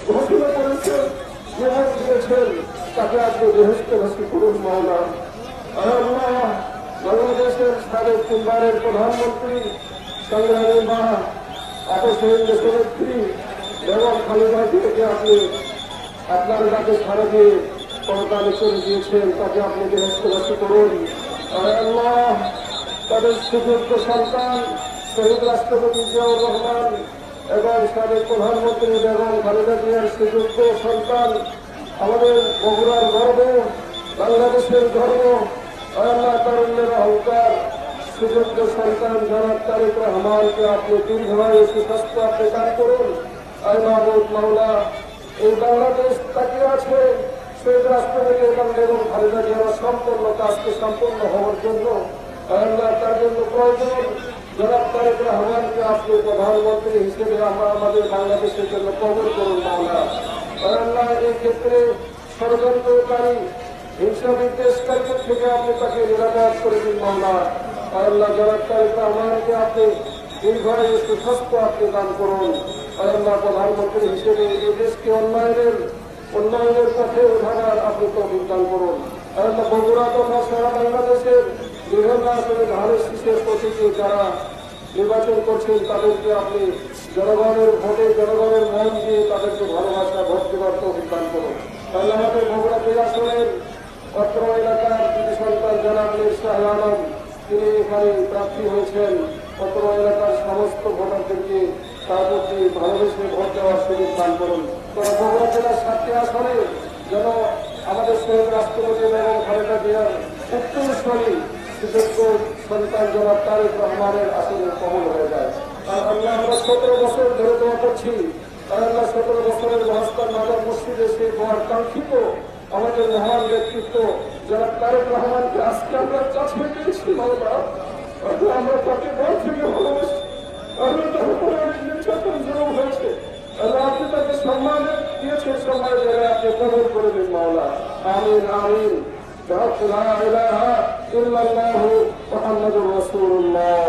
ঘোষণা করেছেন, জীবন দিয়েছেন, তাকে আপনি বেহেশতবাসী করুন মাওলা। আল্লাহ, বাংলাদেশের সাবেক তিনবারের প্রধানমন্ত্রী সংগ্রামী মা আপসহীন দেশনেত্রী বেগম খালেদা জিয়াকে আপনি আপনার ডাকে সারা দিয়ে পরকালে চলে গিয়েছেন, তাকে আপনি বেহেশতবাসী করুন। আল্লাহ, তাদের সুযোগ্য সন্তান শহীদ রাষ্ট্রপতি জিয়াউর রহমান এবং সাবেক প্রধানমন্ত্রী বেগম খালেদা জিয়ার সুযোগ্য সন্তান, আমাদের বগুড়ার গর্ব, বাংলাদেশের গর্ব, আল্লাহ তারুণ্যের অহংকার, সুযোগ্য সন্তান জনাব তারেক রহমানকে আপনি দীর্ঘায়ু সুস্বাস্থ্য আপনি দান করুন। আয় মাহবুব মাওলা, এই বাংলাদেশ তাকিয়ে আছে শহীদ রাষ্ট্রপতি এবং বেগম খালেদা জিয়ার সম্পূর্ণ কাজকে সম্পূর্ণ হওয়ার জন্য। আল্লাহ, তার জন্য প্রয়োজন জনাব তারেক রহমানকে আপনি প্রধানমন্ত্রী হিসেবে আমরা আমাদের বাংলাদেশের জন্য কবুল করুন মাওলা। আল্লাহ, এই ক্ষেত্রে ষড়যন্ত্রকারী হিংসা বিদ্বেষকারীদের থেকে আপনি তাকে নিরাপদ করে দিন মাওলা। আল্লাহ, জনাব তারেক রহমানকে আপনি দীর্ঘায়ু সুস্বাস্থ্য আপনি দান করুন। আল্লাহ, প্রধানমন্ত্রী হিসেবে এই দেশকে উন্নয়নের পথে ওঠানোর আপনি তৌফিক দান করুন। আল্লাহ, বগুড়া তথা সারা বাংলাদেশের বিভিন্ন আসলে ধানের শীষের প্রতীকে যারা নির্বাচন করছেন তাদেরকে আপনি জনগণের ভোটে জনগণের মন দিয়ে তাদেরকে ভালোবাসা ভোট দেওয়ার তৌফিক দান করুন। তাহলে আমাদের বগুড়া জেলা আসনের অত্র এলাকার কৃতি সন্তান জনাব মীর শাহ আলম, তিনি এখানে প্রার্থী হয়েছেন। অত্র এলাকার সমস্ত ভোটারদেরকে তার প্রতি ভালোবেসে ভোট দেওয়ার সুযোগ দান করুন। তবে বগুড়া জেলার 7টি আসনে যেন আমাদের শহীদ রাষ্ট্রপতি বেগম খালেদা জিয়ার উত্তরস্বরী সুযোগ্য সন্তান জনাব তারেক রহমানের আসনে কবল হয়ে যায়। আর আল্লাহ, আমরা 17 বছর ধরে দোয়া করছি। আর আল্লাহ, 17 বছরের মহাস্থান মাদার মসজিদে সেই দোয়ার কাঙ্ক্ষিত আমাদের মহান ব্যক্তিত্ব জনাব তারেক রহমানকে আজকে আমরা চাষে পেয়েছি মাওলা। আমরা তাকে বল থেকে ভালোবাসি। আমরা তার উপরে অনেক নির্যাতন জরুর হয়েছে। আল্লাহ, আপনি তাকে সম্মান দিয়েছেন, সম্মানের জায়গায় আপনি কবল করে দিন মাওলা। আমিন আমিন। لا إله إلا الله محمد رسول الله।